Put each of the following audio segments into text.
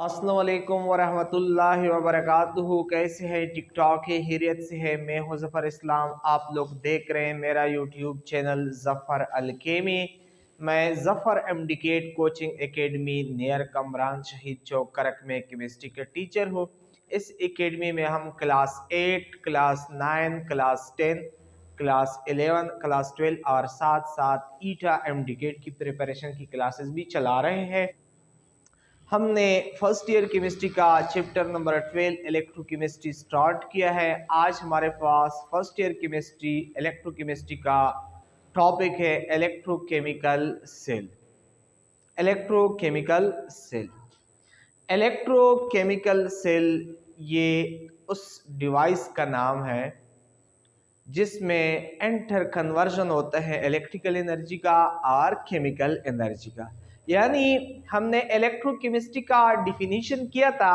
अस्सलाम वालेकुम वरहमतुल्लाहि वबरकातुहू। कैसे है? टिकटॉक है, खैरियत से है। मैं हूं ज़फ़र इस्लाम। आप लोग देख रहे हैं मेरा यूट्यूब चैनल ज़फ़र अलकेमी। मैं Zafar MDCAT coaching academy near Kamran Shaheed Chowk करक में केमिस्ट्री के टीचर हूँ। इस एकेडमी में हम class 8, class 9, class 10, class 11, class 12 और साथ साथ ईटा एमडीकेट की प्रिपरेशन की क्लासेस भी चला रहे हैं। हमने फर्स्ट ईयर केमिस्ट्री का चैप्टर नंबर 12 इलेक्ट्रोकेमिस्ट्री स्टार्ट किया है। आज हमारे पास फर्स्ट ईयर केमिस्ट्री इलेक्ट्रोकेमिस्ट्री का टॉपिक है electrochemical cell. Electrochemical cell electrochemical cell ये उस डिवाइस का नाम है जिसमें एंटर कन्वर्जन होता है इलेक्ट्रिकल एनर्जी का और केमिकल एनर्जी का। यानी हमने इलेक्ट्रोकेमिस्ट्री का डिफिनीशन किया था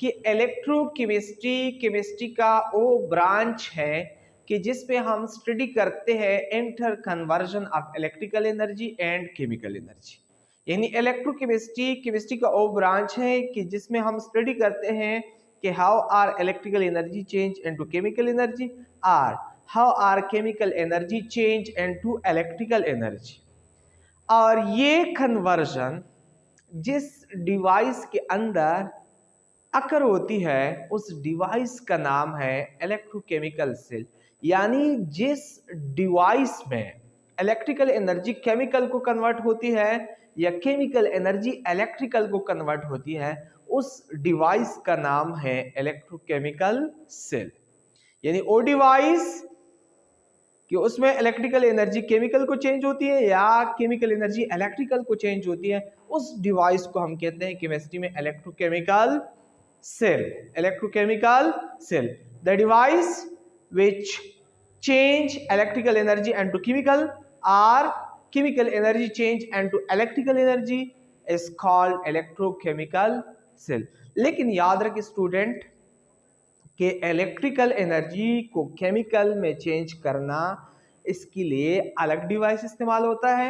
कि इलेक्ट्रोकेमिस्ट्री केमिस्ट्री का वो ब्रांच है कि जिसमें हम स्टडी करते हैं enter conversion of electrical energy and chemical energy. यानी इलेक्ट्रोकेमिस्ट्री केमिस्ट्री का वो ब्रांच है कि जिसमें हम स्टडी करते हैं कि how are electrical energy change into chemical energy और how are chemical energy change into electrical energy. और ये कन्वर्जन जिस डिवाइस के अंदर अकर होती है उस डिवाइस का नाम है इलेक्ट्रोकेमिकल सेल। यानी जिस डिवाइस में इलेक्ट्रिकल एनर्जी केमिकल को कन्वर्ट होती है या केमिकल एनर्जी इलेक्ट्रिकल को कन्वर्ट होती है उस डिवाइस का नाम है इलेक्ट्रोकेमिकल सेल। यानी वो डिवाइस कि उसमें इलेक्ट्रिकल एनर्जी केमिकल को चेंज होती है या केमिकल एनर्जी इलेक्ट्रिकल को चेंज होती है, उस डिवाइस को हम कहते हैं केमिस्ट्री में electrochemical cell. Electrochemical cell, the device which change electrical energy into chemical और chemical energy change into electrical energy is called electrochemical cell. लेकिन याद रखें स्टूडेंट कि इलेक्ट्रिकल एनर्जी को केमिकल में चेंज करना इसके लिए अलग डिवाइस इस्तेमाल होता है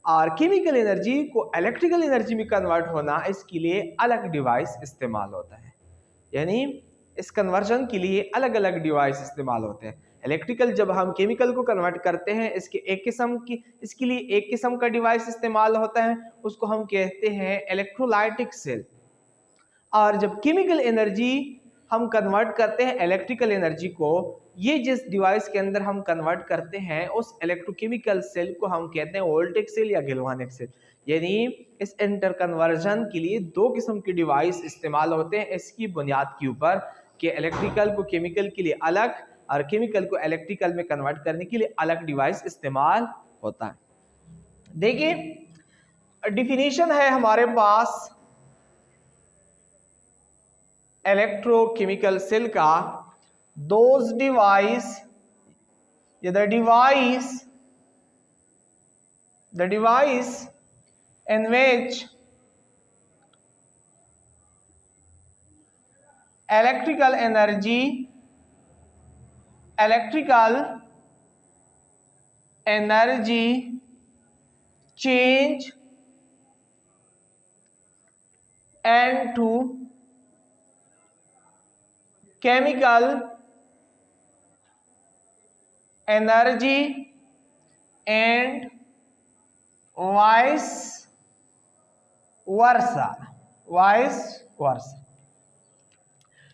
और केमिकल एनर्जी को इलेक्ट्रिकल एनर्जी में कन्वर्ट होना इसके लिए अलग डिवाइस इस्तेमाल होता है। यानी इस कन्वर्जन के लिए अलग अलग डिवाइस इस्तेमाल होते हैं। इलेक्ट्रिकल जब हम केमिकल को कन्वर्ट करते हैं इसके इसके लिए एक किस्म का डिवाइस इस्तेमाल होता है, उसको हम कहते हैं इलेक्ट्रोलाइटिक सेल। और जब केमिकल एनर्जी हम कन्वर्ट करते हैं इलेक्ट्रिकल एनर्जी को, ये जिस डिवाइस के अंदर हम कन्वर्ट करते हैं उस इलेक्ट्रोकेमिकल सेल को हम कहते हैं वोल्टेक सेल या गैल्वानिक सेल। यानी इस इंटर कन्वर्जन के लिए दो किस्म के डिवाइस इस्तेमाल होते हैं इसकी बुनियाद के ऊपर कि इलेक्ट्रिकल को केमिकल के लिए अलग और केमिकल को इलेक्ट्रिकल में कन्वर्ट करने के लिए अलग डिवाइस इस्तेमाल होता है। देखिए डिफिनीशन है हमारे पास इलेक्ट्रोकेमिकल सेल का, those device the device in which electrical energy change into chemical energy and vice versa।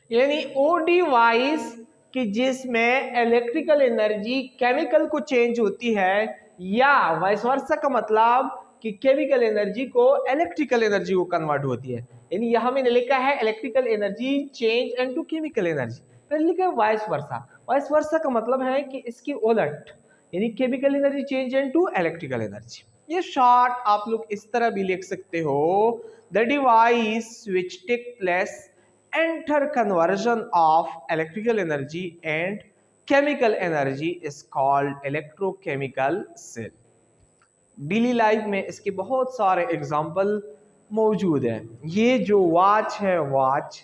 यानी वो डिवाइस कि जिसमें इलेक्ट्रिकल एनर्जी केमिकल को चेंज होती है या वाइस वर्सा का मतलब कि केमिकल एनर्जी को इलेक्ट्रिकल एनर्जी को कन्वर्ट होती है। यानी यहां मैंने लिखा है electrical energy change into chemical energy, फिर लिखा है वाइस वर्सा। वाइस वर्सा का मतलब है कि इसकी उलट, यानी chemical energy change into electrical energy. ये शॉर्ट आप लोग इस तरह भी लिख सकते हो, the device which take place enter conversion of electrical energy and chemical energy is called electrochemical cell. Daily life में इसके बहुत सारे एग्जाम्पल मौजूद है। ये जो वॉच है, वॉच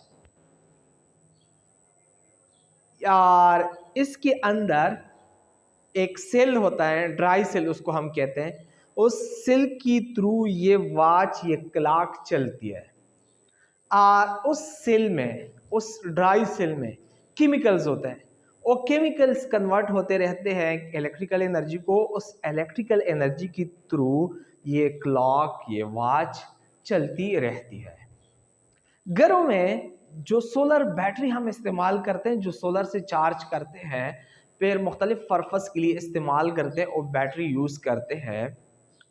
यार इसके अंदर एक सेल होता है, ड्राई सेल उसको हम कहते हैं। उस सेल की थ्रू ये वॉच, ये क्लॉक चलती है। और उस सेल में, उस ड्राई सेल में केमिकल्स होते हैं, वो केमिकल्स कन्वर्ट होते रहते हैं इलेक्ट्रिकल एनर्जी को। उस इलेक्ट्रिकल एनर्जी के थ्रू ये क्लॉक, ये वॉच चलती रहती है। घरों में जो सोलर बैटरी हम इस्तेमाल करते हैं, जो सोलर से चार्ज करते हैं, फिर मुख्तलिफ पर्पस के लिए इस्तेमाल करते हैं, और बैटरी यूज़ करते हैं,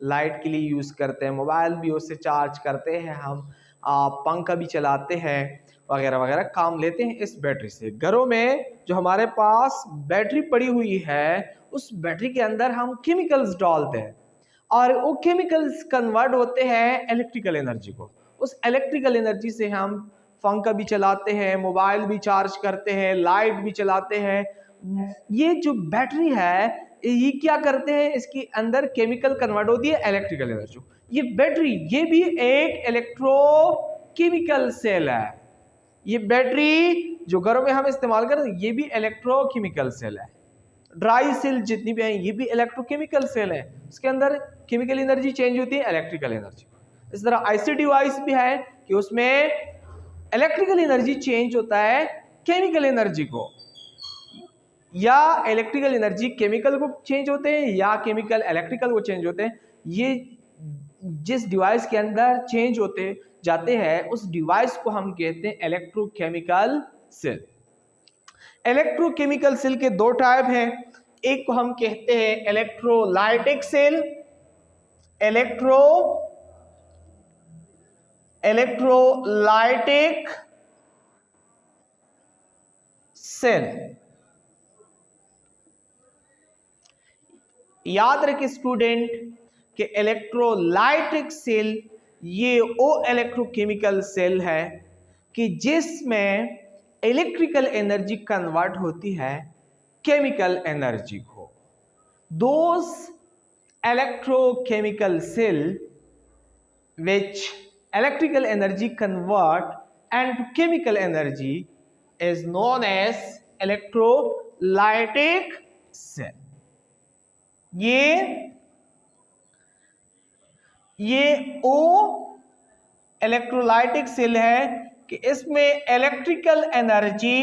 लाइट के लिए यूज़ करते हैं, मोबाइल भी उससे चार्ज करते हैं, हम पंखा भी चलाते हैं, वगैरह वगैरह काम लेते हैं इस बैटरी से। घरों में जो हमारे पास बैटरी पड़ी हुई है, उस बैटरी के अंदर हम केमिकल्स डालते हैं और वो केमिकल्स कन्वर्ट होते हैं इलेक्ट्रिकल एनर्जी को। उस इलेक्ट्रिकल एनर्जी से हम पंखा भी चलाते हैं, मोबाइल भी चार्ज करते हैं, लाइट भी चलाते हैं। ये जो बैटरी है ये क्या करते हैं, इसके अंदर केमिकल कन्वर्ट होती है इलेक्ट्रिकल एनर्जी। ये बैटरी, ये भी एक इलेक्ट्रोकेमिकल सेल है। ये बैटरी जो घरों में हम इस्तेमाल करते हैं, ये भी इलेक्ट्रोकेमिकल सेल है। ड्राई सेल जितनी भी हैं, ये भी इलेक्ट्रोकेमिकल सेल है। उसके अंदर केमिकल एनर्जी चेंज होती है इलेक्ट्रिकल एनर्जी। इस तरह आईसी डिवाइस भी है कि उसमें इलेक्ट्रिकल एनर्जी चेंज होता है केमिकल एनर्जी को, या इलेक्ट्रिकल एनर्जी केमिकल को चेंज होते हैं, या केमिकल इलेक्ट्रिकल को चेंज होते हैं। ये जिस डिवाइस के अंदर चेंज होते जाते हैं, उस डिवाइस को हम कहते हैं इलेक्ट्रोकेमिकल सेल। इलेक्ट्रोकेमिकल सेल के दो टाइप हैं। एक को हम कहते हैं इलेक्ट्रोलाइटिक सेल, इलेक्ट्रोलाइटिक सेल। याद रखें स्टूडेंट कि इलेक्ट्रोलाइटिक सेल ये वो इलेक्ट्रोकेमिकल सेल है कि जिसमें इलेक्ट्रिकल एनर्जी कन्वर्ट होती है केमिकल एनर्जी को। Those electrochemical cell which electrical energy convert into chemical energy is known as electrolytic cell। ये ओ इलेक्ट्रोलाइटिक सेल है कि इसमें इलेक्ट्रिकल एनर्जी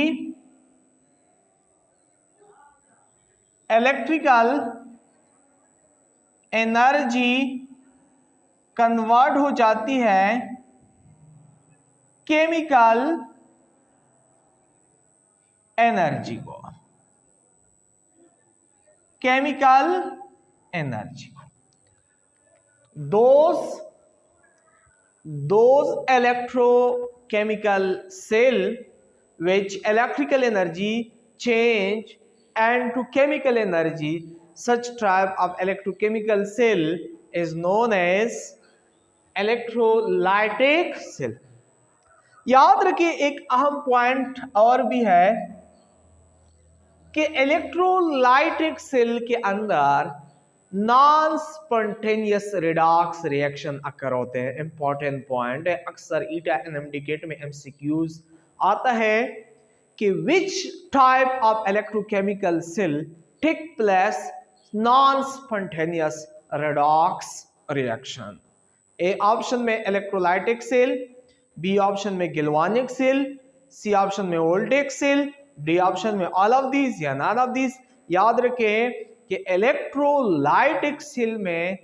कन्वर्ट हो जाती है केमिकल एनर्जी को, those electrochemical cell which electrical energy change into chemical energy, such type of electrochemical cell is known as electrolytic cell। याद रखिए एक अहम पॉइंट और भी है कि इलेक्ट्रोलाइटिक सेल के अंदर non spontaneous redox reaction occur होते हैं। इंपॉर्टेंट पॉइंट है, अक्सर ईटा एनएमडी गेट में एमसीक्यूज आता है कि which type of electrochemical cell take place non spontaneous redox reaction. A option में इलेक्ट्रोलाइटिक सेल, बी ऑप्शन में गिलवानिक सेल, सी ऑप्शन में वोल्टेक सेल, डी ऑप्शन में ऑल ऑफ दीज या none of these. याद रखें कि electrolytic cell में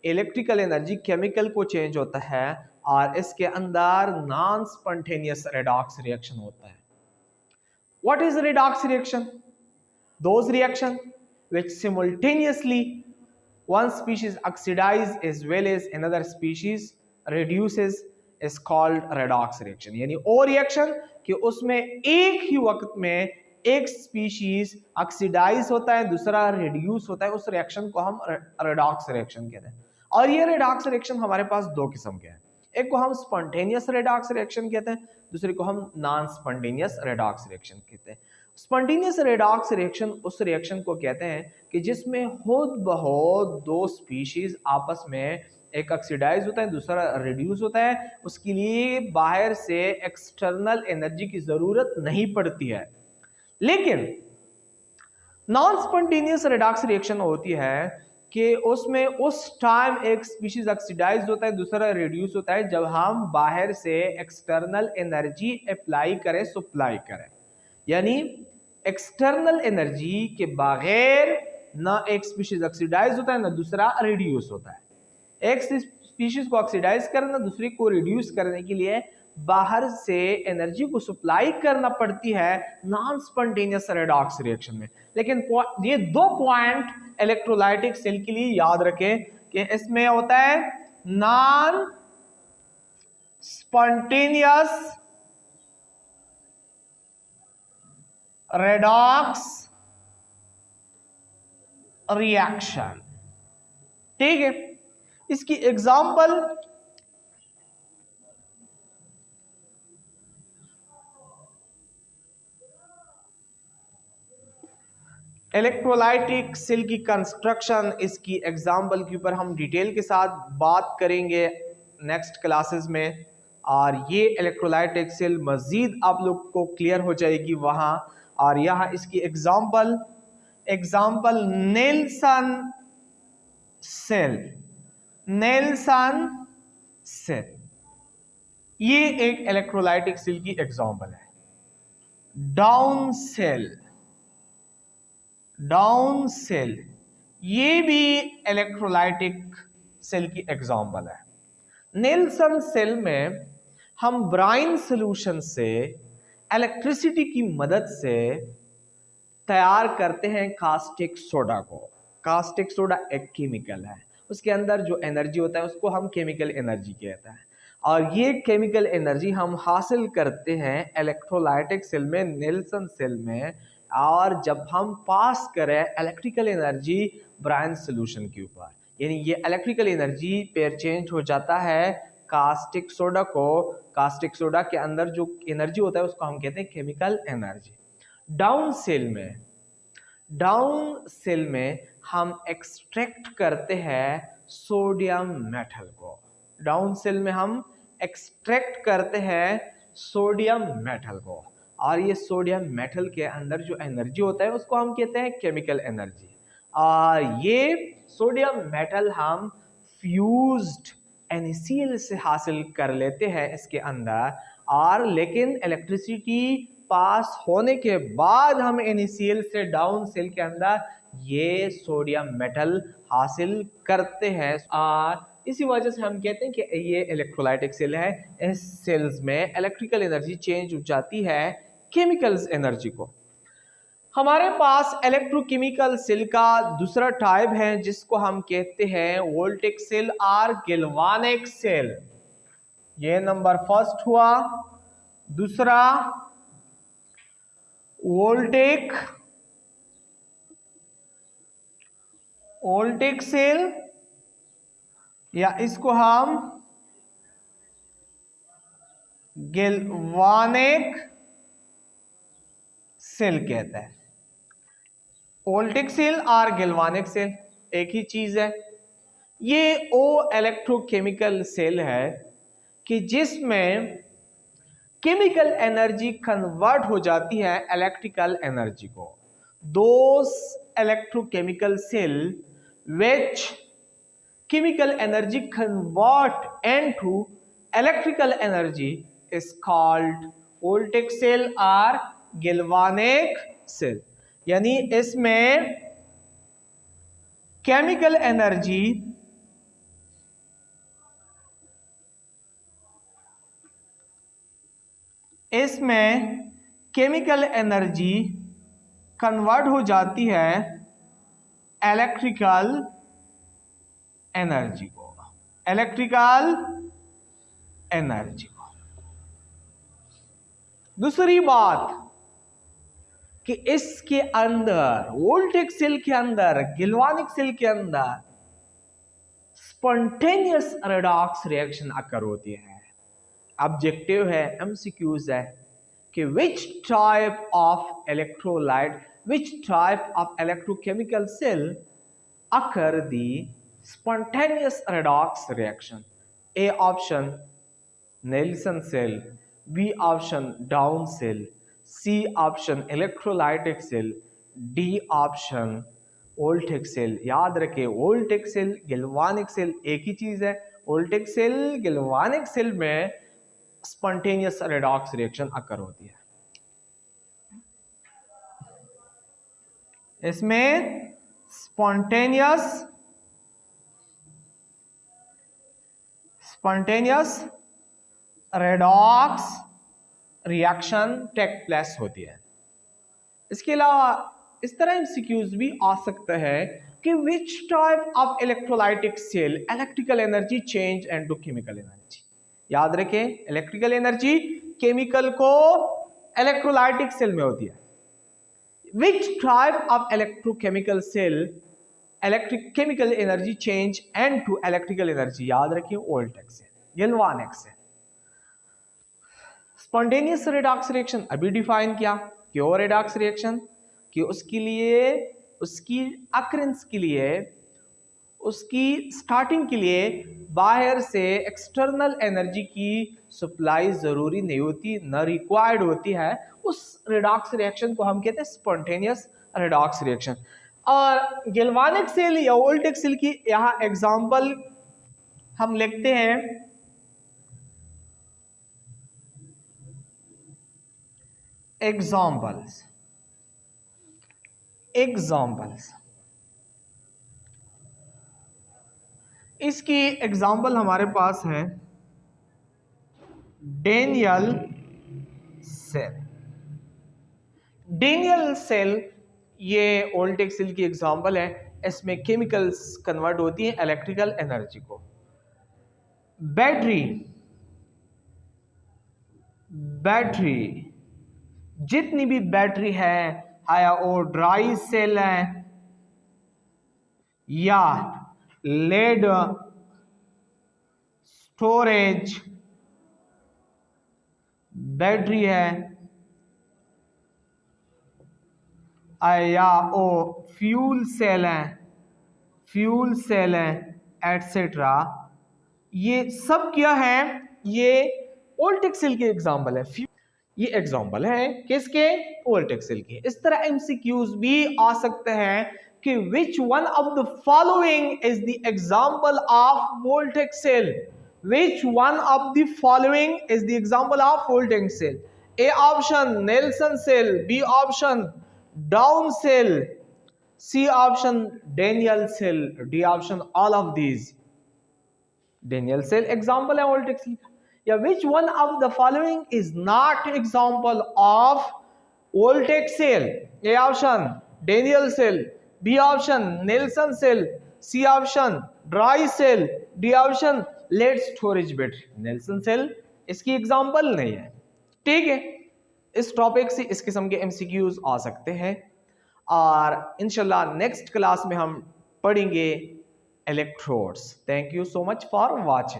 electrical energy chemical को चेंज होता है और इसके अंदर नॉन स्पॉन्टेनियस रिडॉक्स रिएक्शन होता है। What is redox reaction? Those reaction which simultaneously one species oxidize as well as another species reduces is called redox reaction। यानी वो रिएक्शन कि उसमें एक ही वक्त में एक स्पीशीज ऑक्सीडाइज होता है, दूसरा रिड्यूस होता है, उस रिएक्शन को हम रेडॉक्स रिएक्शन कहते हैं। और ये रेडॉक्स रिएक्शन हमारे पास दो किस्म के हैं, एक को हम स्पॉन्टेनियस रेडॉक्स रिएक्शन कहते हैं, दूसरे को हम नॉन स्पॉन्टेनियस रेडॉक्स रिएक्शन कहते हैं। स्पॉन्टेनियस रेडॉक्स रिएक्शन उस रिएक्शन को कहते हैं कि जिसमें खुद बहुत दो स्पीशीज आपस में, एक ऑक्सीडाइज होता है दूसरा रिड्यूस होता है, उसके लिए बाहर से एक्सटर्नल एनर्जी की जरूरत नहीं पड़ती है। लेकिन नॉन स्पॉन्टेनियस रेडॉक्स रिएक्शन होती है कि उसमें उस टाइम एक स्पीशीज ऑक्सीडाइज होता है, दूसरा रिड्यूस होता है जब हम बाहर से एक्सटर्नल एनर्जी अप्लाई करें, सप्लाई करें। यानी एक्सटर्नल एनर्जी के बगैर ना एक स्पीशीज ऑक्सीडाइज होता है ना दूसरा रिड्यूस होता है। एक स्पीशीज को ऑक्सीडाइज करना, दूसरी को रिड्यूस करने के लिए बाहर से एनर्जी को सप्लाई करना पड़ती है नॉन स्पॉन्टेनियस रेडॉक्स रिएक्शन में। लेकिन ये दो पॉइंट इलेक्ट्रोलाइटिक सेल के लिए याद रखें कि इसमें होता है नॉन स्पॉन्टेनियस रेडॉक्स रिएक्शन। ठीक है, इसकी एग्जांपल इलेक्ट्रोलाइटिक सेल की कंस्ट्रक्शन, इसकी एग्जांपल के ऊपर हम डिटेल के साथ बात करेंगे नेक्स्ट क्लासेस में। और ये इलेक्ट्रोलाइटिक सेल मजीद आप लोग को क्लियर हो जाएगी वहाँ। और यहाँ इसकी example Nelson cell, Nelson cell ये एक इलेक्ट्रोलाइटिक सेल की एग्जांपल है। डाउन सेल, डाउन सेल ये भी इलेक्ट्रोलाइटिक सेल की एग्जांपल है। नेल्सन सेल में हम ब्राइन सॉल्यूशन से इलेक्ट्रिसिटी की मदद से तैयार करते हैं कास्टिक सोडा को। कास्टिक सोडा एक केमिकल है, उसके अंदर जो एनर्जी होता है उसको हम केमिकल एनर्जी कहते हैं। और ये केमिकल एनर्जी हम हासिल करते हैं इलेक्ट्रोलाइटिक सेल में, नेल्सन सेल में। और जब हम पास करें इलेक्ट्रिकल एनर्जी ब्राइन सॉल्यूशन के ऊपर, यानी ये इलेक्ट्रिकल एनर्जी पेयर चेंज हो जाता है कास्टिक सोडा को। कास्टिक सोडा के अंदर जो एनर्जी होता है उसको हम कहते हैं केमिकल एनर्जी। डाउन सेल में हम एक्सट्रैक्ट करते हैं सोडियम मेटल को। डाउन सेल में हम एक्सट्रैक्ट करते हैं सोडियम मेटल को। और ये सोडियम मेटल के अंदर जो एनर्जी होता है उसको हम कहते हैं केमिकल एनर्जी। और ये सोडियम मेटल हम फ्यूज्ड NaCl से हासिल कर लेते हैं इसके अंदर। और लेकिन इलेक्ट्रिसिटी पास होने के बाद हम NaCl से डाउन सेल के अंदर ये सोडियम मेटल हासिल करते हैं। और इसी वजह से हम कहते हैं कि ये इलेक्ट्रोलाइटिक सेल है। इस सेल्स में इलेक्ट्रिकल एनर्जी चेंज हो जाती है केमिकल्स एनर्जी को। हमारे पास इलेक्ट्रोकेमिकल सेल का दूसरा टाइप है जिसको हम कहते हैं वोल्टिक सेल और गैल्वानिक सेल। ये नंबर फर्स्ट हुआ। दूसरा वोल्टिक सेल, या इसको हम गैल्वानिक सेल कहते हैं। वोल्टिक सेल और गैल्वानिक सेल एक ही चीज है। ये वो इलेक्ट्रोकेमिकल सेल है कि जिसमें केमिकल एनर्जी कन्वर्ट हो जाती है इलेक्ट्रिकल एनर्जी को। Those electrochemical cell which chemical energy convert into electrical energy is called voltaic cell or galvanic cell। यानी इसमें केमिकल एनर्जी कन्वर्ट हो जाती है इलेक्ट्रिकल एनर्जी को। दूसरी बात कि इसके अंदर वोल्टिक सेल के अंदर, गैल्वानिक सेल के अंदर स्पॉन्टेनियस रेडॉक्स रिएक्शन अकर होती है। ऑब्जेक्टिव है, एमसीक्यूज है कि which type of electrochemical cell occur the spontaneous redox reaction? A option Neilson cell, B option Down cell, C option electrolytic cell, D option voltaic cell. याद रखें, voltaic cell, galvanic cell एक ही चीज है। Voltaic cell, galvanic cell में spontaneous redox reaction occur होती है। इसमें spontaneous redox reaction take place होती है। इसके अलावा इस तरह एमसीक्यूज भी आ सकता है कि which type of electrolytic cell electrical energy change into chemical energy. याद रखें, इलेक्ट्रिकल एनर्जी केमिकल को इलेक्ट्रोलाइटिक सेल में होती है। Which type of electrochemical cell electric chemical energy change into electrical energy. याद रखें, voltaic cell, galvanic cell. Spontaneous redox reaction अभी define किया, क्यों रेडॉक्स रिएक्शन, कि उसके लिए, उसकी अकरेंस के लिए, उसकी स्टार्टिंग के लिए बाहर से एक्सटर्नल एनर्जी की सप्लाई जरूरी नहीं होती, न रिक्वायर्ड होती है। उस रेडॉक्स रिएक्शन को हम कहते हैं स्पॉन्टेनियस रेडॉक्स रिएक्शन। और गैल्वानिक सेल या वोल्टेक सेल की यहाँ एग्जांपल हम लिखते हैं, एग्जाम्पल्स। इसकी एग्जाम्पल हमारे पास है डेनियल सेल। डेनियल सेल ये वोल्टेक सेल की एग्जाम्पल है। इसमें केमिकल्स कन्वर्ट होती हैं इलेक्ट्रिकल एनर्जी को। बैटरी जितनी भी बैटरी है, या वो ड्राई सेल है या लेड स्टोरेज बैटरी है, या वो फ्यूल सेल है एटसेट्रा, ये सब क्या है, ये वोल्टेक सेल के एग्जाम्पल है। ये एग्जाम्पल है किसके, वोल्टेक सेल के। इस तरह एमसीक्यूज भी आ सकते हैं कि which one of the following is the example of voltaic cell. Which one of the following is the example of voltaic cell. A option Nelson cell, B option Down cell, C option Daniell cell, D option all of these. Daniell cell example है voltaic cell. या which one of the following is not example of voltaic cell? A option Daniell cell, B option Nelson cell, C option dry cell, D option lead storage battery। Nelson cell इसकी example नहीं है। ठीक है, इस topic से इस किस्म के एमसीक्यूज आ सकते हैं और इंशाल्लाह नेक्स्ट क्लास में हम पढ़ेंगे electrodes. Thank you so much for watching.